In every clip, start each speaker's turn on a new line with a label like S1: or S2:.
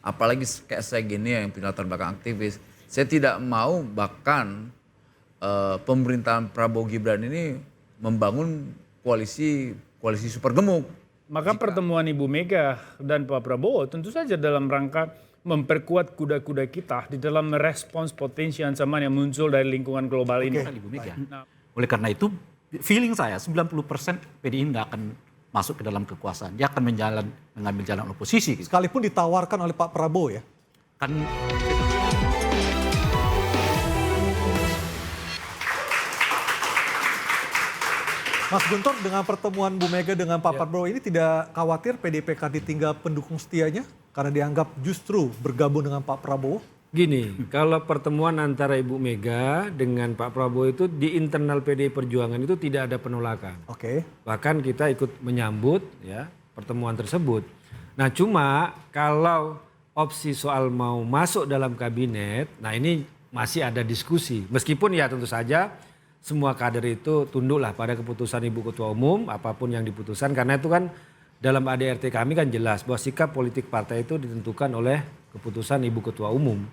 S1: apalagi kayak saya gini yang punya latar belakang aktivis, saya tidak mau bahkan pemerintahan Prabowo Gibran ini membangun koalisi super gemuk.
S2: Maka pertemuan Ibu Mega dan Pak Prabowo tentu saja dalam rangka memperkuat kuda-kuda kita di dalam merespons potensi ancaman yang muncul dari lingkungan global ini.
S3: Ibu Mega. Oleh karena itu, feeling saya 90% PDI nggak akan masuk ke dalam kekuasaan. Dia akan mengambil jalan oposisi.
S4: Sekalipun ditawarkan oleh Pak Prabowo ya.
S3: Kan
S4: Mas Guntur, dengan pertemuan Bu Mega dengan Pak Prabowo ini tidak khawatir PDIP akan ditinggal pendukung setianya karena dianggap justru bergabung dengan Pak Prabowo?
S5: Gini, kalau pertemuan antara Ibu Mega dengan Pak Prabowo itu di internal PDI Perjuangan itu tidak ada penolakan.
S4: Oke.
S5: Bahkan kita ikut menyambut ya pertemuan tersebut. Nah cuma kalau opsi soal mau masuk dalam kabinet, nah ini masih ada diskusi. Meskipun ya tentu saja semua kader itu tunduklah pada keputusan Ibu Ketua Umum, apapun yang diputuskan. Karena itu kan dalam ADRT kami kan jelas bahwa sikap politik partai itu ditentukan oleh keputusan Ibu Ketua Umum.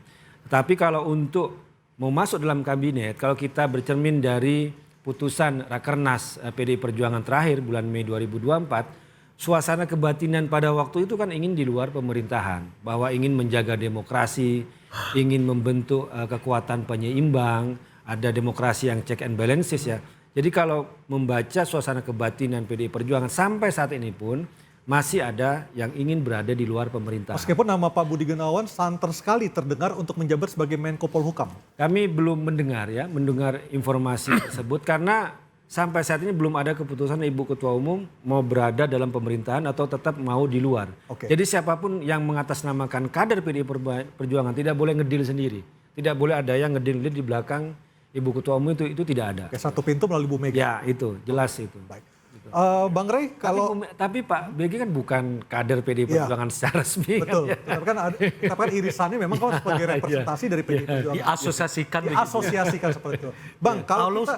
S5: Tetapi kalau untuk mau masuk dalam kabinet, kalau kita bercermin dari putusan Rakernas PDI Perjuangan terakhir bulan Mei 2024, suasana kebatinan pada waktu itu kan ingin di luar pemerintahan. Bahwa ingin menjaga demokrasi, ingin membentuk kekuatan penyeimbang, ada demokrasi yang check and balances ya. Jadi kalau membaca suasana kebatinan PDI Perjuangan sampai saat ini pun masih ada yang ingin berada di luar pemerintahan.
S4: Meskipun nama Pak Budi Gunawan santer sekali terdengar untuk menjabat sebagai Menko Polhukam.
S5: Kami belum mendengar informasi tersebut karena sampai saat ini belum ada keputusan Ibu Ketua Umum mau berada dalam pemerintahan atau tetap mau di luar.
S4: Oke.
S5: Jadi siapapun yang mengatasnamakan kader PDI Perjuangan tidak boleh ngedil sendiri. Tidak boleh ada yang ngedil di belakang Ibu Ketua Umum itu tidak ada.
S4: Oke, satu pintu melalui Bu Mega.
S5: Ya itu jelas itu.
S4: Baik. Bang Rey, kalau
S5: Tapi Pak BG kan bukan kader PDI Perjuangan secara resmi.
S4: betul,
S5: Kan,
S4: tapi kan irisannya memang kalau sebagai representasi dari PDI Perjuangan. Diasosiasikan seperti itu. Bang, kalau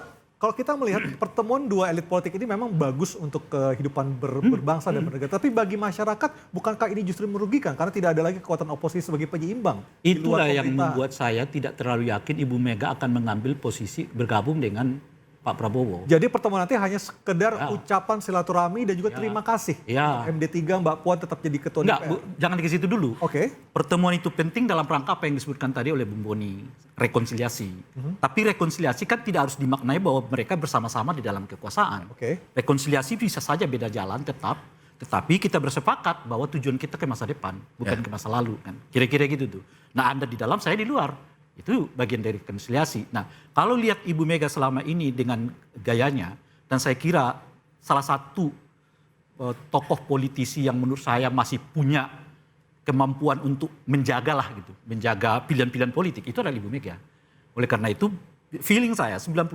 S4: kita melihat pertemuan dua elit politik ini memang bagus untuk kehidupan berbangsa dan bernegara. Tapi bagi masyarakat, bukankah ini justru merugikan? Karena tidak ada lagi kekuatan oposisi sebagai penyeimbang.
S3: itulah yang membuat saya tidak terlalu yakin Ibu Mega akan mengambil posisi bergabung dengan Pak Prabowo.
S4: Jadi pertemuan nanti hanya sekedar ucapan silaturahmi dan juga terima kasih.
S3: Ya.
S4: MD3 Mbak Puan tetap jadi ketua
S3: Enggak,
S4: DPR.
S3: jangan ke situ dulu.
S4: Oke.
S3: Pertemuan itu penting dalam rangka apa yang disebutkan tadi oleh Bung Boni, rekonsiliasi. Tapi rekonsiliasi kan tidak harus dimaknai bahwa mereka bersama-sama di dalam kekuasaan.
S4: Oke.
S3: Rekonsiliasi bisa saja beda jalan tetapi kita bersepakat bahwa tujuan kita ke masa depan, bukan ke masa lalu kan. Kira-kira gitu tuh. Nah, Anda di dalam, saya di luar. Itu bagian dari rekonsiliasi. Nah, kalau lihat Ibu Mega selama ini dengan gayanya, dan saya kira salah satu tokoh politisi yang menurut saya masih punya kemampuan untuk menjagalah gitu, menjaga pilihan-pilihan politik, itu adalah Ibu Mega. Oleh karena itu, feeling saya 90%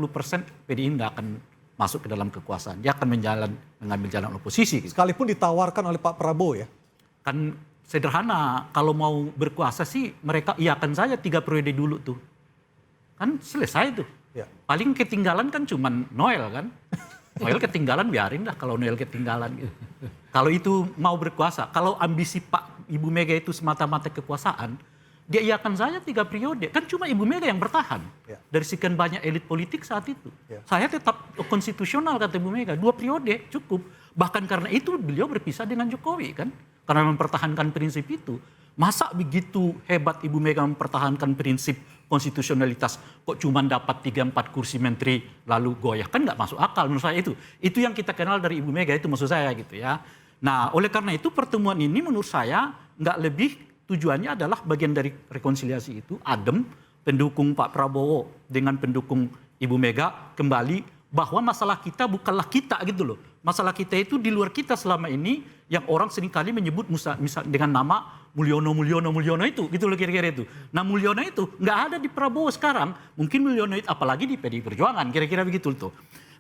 S3: PDI nggak akan masuk ke dalam kekuasaan. Dia akan mengambil jalan oposisi. Gitu.
S4: Sekalipun ditawarkan oleh Pak Prabowo ya.
S3: Kan sederhana, kalau mau berkuasa sih mereka iakan saja 3 periode dulu tuh. Kan selesai tuh.
S4: Ya.
S3: Paling ketinggalan kan cuman Noel kan. Noel ketinggalan biarin lah kalau Noel ketinggalan gitu. Kalau itu mau berkuasa, kalau ambisi Pak Ibu Mega itu semata-mata kekuasaan, dia iakan saja 3 periode. Kan cuma Ibu Mega yang bertahan.
S4: Ya.
S3: Dari sekian banyak elit politik saat itu.
S4: Ya.
S3: Saya tetap konstitusional kata Ibu Mega, 2 periode cukup. Bahkan karena itu beliau berpisah dengan Jokowi kan. Karena mempertahankan prinsip itu. Masa begitu hebat Ibu Mega mempertahankan prinsip konstitusionalitas kok cuma dapat 3-4 kursi menteri lalu goyah, kan nggak masuk akal menurut saya itu. Itu yang kita kenal dari Ibu Mega itu maksud saya gitu ya. Nah oleh karena itu pertemuan ini menurut saya nggak lebih tujuannya adalah bagian dari rekonsiliasi itu, adem, pendukung Pak Prabowo dengan pendukung Ibu Mega kembali bahwa masalah kita bukanlah kita gitu loh. Masalah kita itu di luar kita selama ini yang orang seringkali menyebut misal dengan nama Mulyono itu gitu loh kira-kira itu. Nah Mulyono itu nggak ada di Prabowo sekarang. Mungkin Mulyono itu apalagi di PDI Perjuangan kira-kira begitu tuh.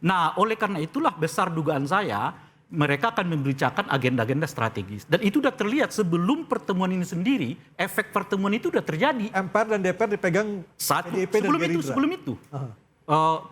S3: Nah oleh karena itulah besar dugaan saya mereka akan membicarakan agenda-agenda strategis. Dan itu udah terlihat sebelum pertemuan ini sendiri, efek pertemuan itu udah terjadi.
S4: MPR dan DPR dipegang PDIP dan Gerindra.
S3: Sebelum itu.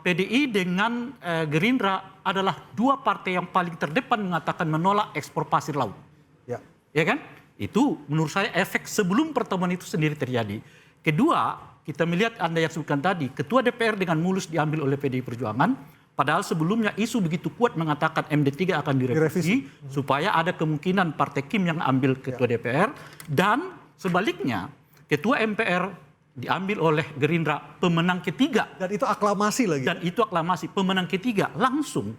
S3: PDI dengan Gerindra adalah 2 partai yang paling terdepan mengatakan menolak ekspor pasir laut.
S4: Ya.
S3: Ya kan? Itu menurut saya efek sebelum pertemuan itu sendiri terjadi. Kedua, kita melihat Anda yang sebutkan tadi, Ketua DPR dengan mulus diambil oleh PDI Perjuangan, padahal sebelumnya isu begitu kuat mengatakan MD3 akan direvisi supaya ada kemungkinan Partai Kim yang ambil Ketua DPR, dan sebaliknya Ketua MPR diambil oleh Gerindra, pemenang ketiga.
S4: Dan itu aklamasi lagi.
S3: Dan itu aklamasi, pemenang ketiga langsung.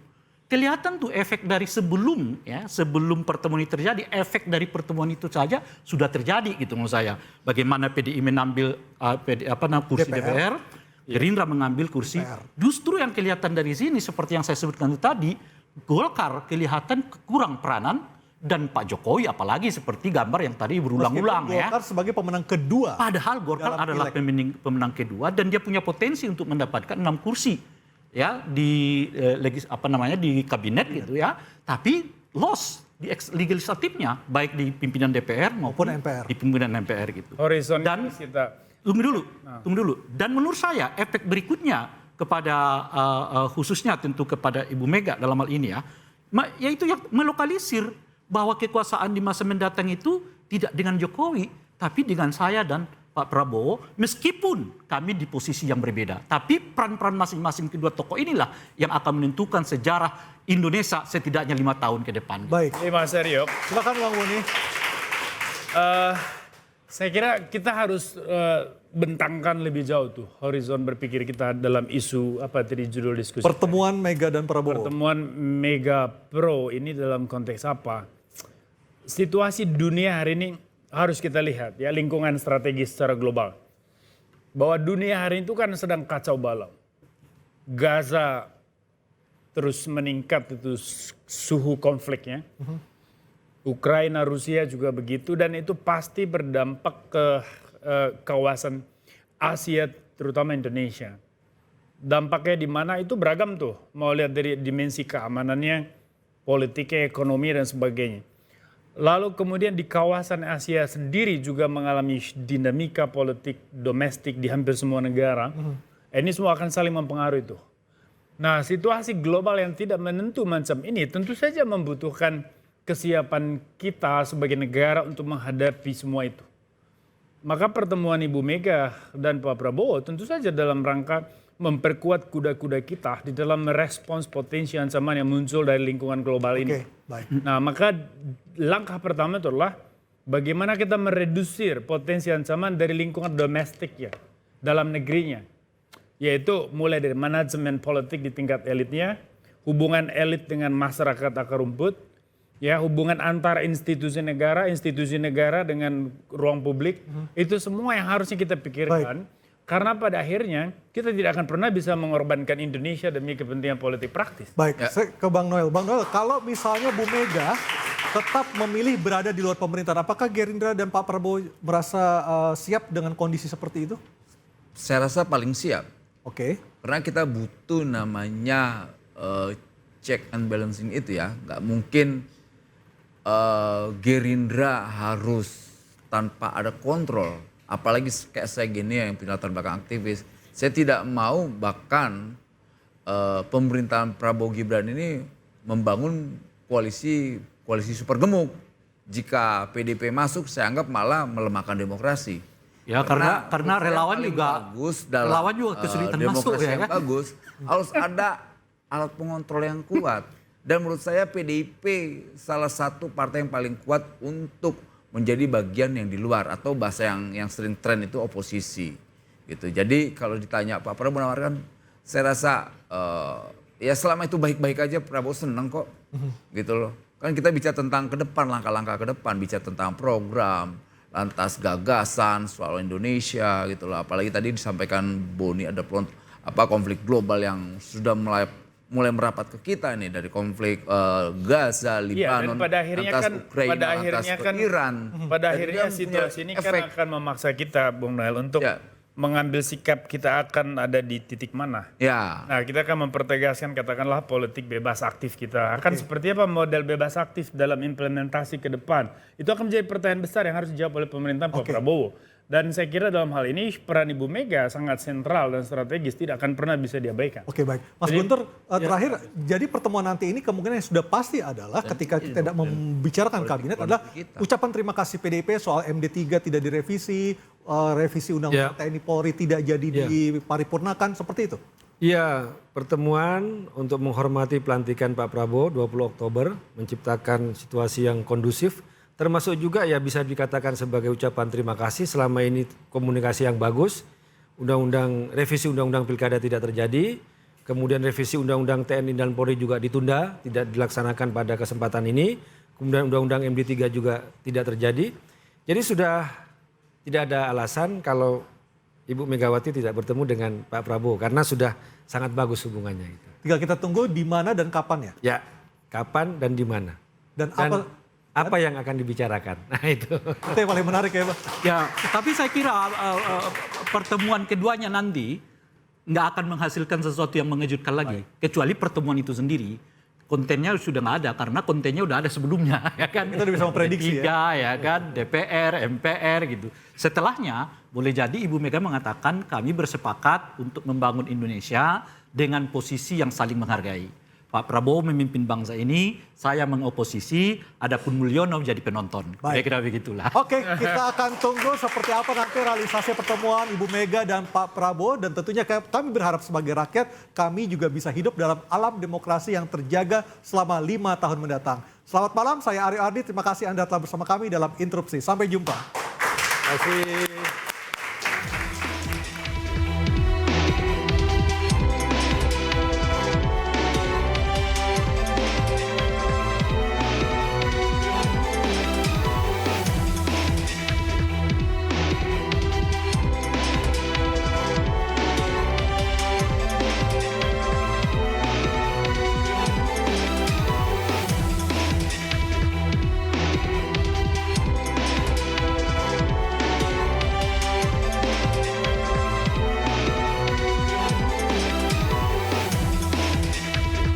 S3: Kelihatan tuh efek dari sebelum pertemuan itu terjadi, efek dari pertemuan itu saja sudah terjadi gitu menurut saya. Bagaimana PDI mengambil kursi DPR, Gerindra mengambil kursi. Justru yang kelihatan dari sini seperti yang saya sebutkan tadi, Golkar kelihatan kurang peranan, dan Pak Jokowi apalagi seperti gambar yang tadi berulang-ulang ya.
S4: Golkar sebagai pemenang kedua.
S3: Padahal Golkar adalah pemenang kedua dan dia punya potensi untuk mendapatkan 6 kursi. Ya di di kabinet gitu ya, tapi loss di legislatifnya baik di pimpinan DPR maupun
S4: MPR.
S3: di pimpinan MPR gitu.
S2: Horizon
S3: Dan
S2: kita
S3: tunggu dulu. Dan menurut saya efek berikutnya kepada khususnya tentu kepada Ibu Mega dalam hal ini yaitu yang melokalisir bahwa kekuasaan di masa mendatang itu tidak dengan Jokowi, tapi dengan saya dan Pak Prabowo, meskipun kami di posisi yang berbeda. Tapi peran-peran masing-masing kedua tokoh inilah yang akan menentukan sejarah Indonesia setidaknya 5 tahun ke depan.
S4: Baik.
S2: Mas Aryo,
S4: Silakan Bang Boni.
S2: saya kira kita harus bentangkan lebih jauh tuh horizon berpikir kita dalam isu apa tadi judul diskusi.
S4: Pertemuan Mega dan Prabowo.
S2: Pertemuan Mega Pro ini dalam konteks apa? Situasi dunia hari ini harus kita lihat ya, lingkungan strategis secara global. Bahwa dunia hari itu kan sedang kacau balau. Gaza terus meningkat itu suhu konfliknya. Ukraina, Rusia juga begitu, dan itu pasti berdampak ke kawasan Asia terutama Indonesia. Dampaknya di mana itu beragam tuh. Mau lihat dari dimensi keamanannya, politiknya, ekonomi dan sebagainya. Lalu kemudian di kawasan Asia sendiri juga mengalami dinamika politik domestik di hampir semua negara. Ini semua akan saling mempengaruhi itu. Nah, situasi global yang tidak menentu macam ini tentu saja membutuhkan kesiapan kita sebagai negara untuk menghadapi semua itu. Maka pertemuan Ibu Mega dan Pak Prabowo tentu saja dalam rangka memperkuat kuda-kuda kita di dalam merespons potensi ancaman yang muncul dari lingkungan global ini.
S4: Baik.
S2: Nah, maka langkah pertama itu adalah bagaimana kita meredusir potensi ancaman dari lingkungan domestik ya, dalam negerinya. Yaitu mulai dari manajemen politik di tingkat elitnya, hubungan elit dengan masyarakat akar rumput, ya, hubungan antara institusi negara dengan ruang publik, itu semua yang harusnya kita pikirkan. Baik. Karena pada akhirnya kita tidak akan pernah bisa mengorbankan Indonesia demi kepentingan politik praktis.
S4: Baik, saya ke Bang Noel. Bang Noel, kalau misalnya Bu Mega tetap memilih berada di luar pemerintahan, apakah Gerindra dan Pak Prabowo merasa siap dengan kondisi seperti itu?
S1: Saya rasa paling siap.
S4: Oke.
S1: Karena kita butuh namanya check and balancing itu ya. Nggak mungkin Gerindra harus tanpa ada kontrol. Apalagi kayak saya gini yang punya latar belakang aktivis. Saya tidak mau bahkan pemerintahan Prabowo Gibran ini membangun koalisi super gemuk. Jika PDP masuk saya anggap malah melemahkan demokrasi.
S3: Ya karena relawan juga
S1: bagus dalam
S3: kesulitan masuk
S1: demokrasi
S3: ya
S1: yang
S3: kan.
S1: bagus. Harus ada alat pengontrol yang kuat. Dan menurut saya PDIP salah satu partai yang paling kuat untuk menjadi bagian yang di luar atau bahasa yang sering tren itu oposisi gitu. Jadi kalau ditanya Pak Prabowo menawarkan, saya rasa ya selama itu baik-baik aja Prabowo senang kok gitu loh. Kan kita bicara tentang ke depan, langkah-langkah ke depan, bicara tentang program, lantas gagasan soal Indonesia gitu loh. Apalagi tadi disampaikan Boni ada konflik global yang sudah mulai merapat ke kita nih, dari konflik Gaza, Libanon,
S2: pada akhirnya
S1: lantas
S2: kan,
S1: Ukraina, lantas Iran.
S2: Pada akhirnya situasi ini kan akan memaksa kita, Bung Noel, untuk mengambil sikap kita akan ada di titik mana.
S1: Ya.
S2: Nah, kita akan mempertegaskan katakanlah politik bebas aktif kita. Akan seperti apa model bebas aktif dalam implementasi ke depan. Itu akan menjadi pertanyaan besar yang harus dijawab oleh pemerintahan Pak Prabowo. Dan saya kira dalam hal ini peran Ibu Mega sangat sentral dan strategis, tidak akan pernah bisa diabaikan.
S4: Oke, baik. Mas Guntur, terakhir, jadi pertemuan nanti ini kemungkinan yang sudah pasti adalah ketika kita tidak membicarakan kabinet adalah ucapan terima kasih PDIP soal MD3 tidak direvisi, revisi Undang-Undang TNI Polri tidak jadi diparipurnakan, seperti itu?
S5: Iya, pertemuan untuk menghormati pelantikan Pak Prabowo 20 Oktober, menciptakan situasi yang kondusif, termasuk juga ya bisa dikatakan sebagai ucapan terima kasih selama ini komunikasi yang bagus, revisi undang-undang pilkada tidak terjadi, kemudian revisi undang-undang TNI dan Polri juga ditunda, tidak dilaksanakan pada kesempatan ini, kemudian undang-undang MD3 juga tidak terjadi. Jadi sudah tidak ada alasan kalau Ibu Megawati tidak bertemu dengan Pak Prabowo karena sudah sangat bagus hubungannya itu.
S4: Tinggal kita tunggu di mana dan kapan ya?
S5: Ya, kapan dan di mana.
S4: Dan
S5: apa yang akan dibicarakan. Nah itu
S4: yang paling menarik ya Pak.
S3: Ya, tapi saya kira pertemuan keduanya nanti nggak akan menghasilkan sesuatu yang mengejutkan lagi. Kecuali pertemuan itu sendiri. Kontennya sudah nggak ada karena kontennya udah ada sebelumnya. Ya kan?
S4: Kita udah bisa memprediksi
S3: ya kan, DPR, MPR gitu. Setelahnya boleh jadi Ibu Mega mengatakan kami bersepakat untuk membangun Indonesia dengan posisi yang saling menghargai. Pak Prabowo memimpin bangsa ini, saya mengoposisi, adapun Mulyono jadi penonton. Kira-kira begitulah.
S4: Oke, kita akan tunggu seperti apa nanti realisasi pertemuan Ibu Mega dan Pak Prabowo. Dan tentunya kami berharap sebagai rakyat, kami juga bisa hidup dalam alam demokrasi yang terjaga selama 5 tahun mendatang. Selamat malam, saya Aryo Ardi. Terima kasih Anda telah bersama kami dalam Interupsi. Sampai jumpa.
S5: Terima kasih.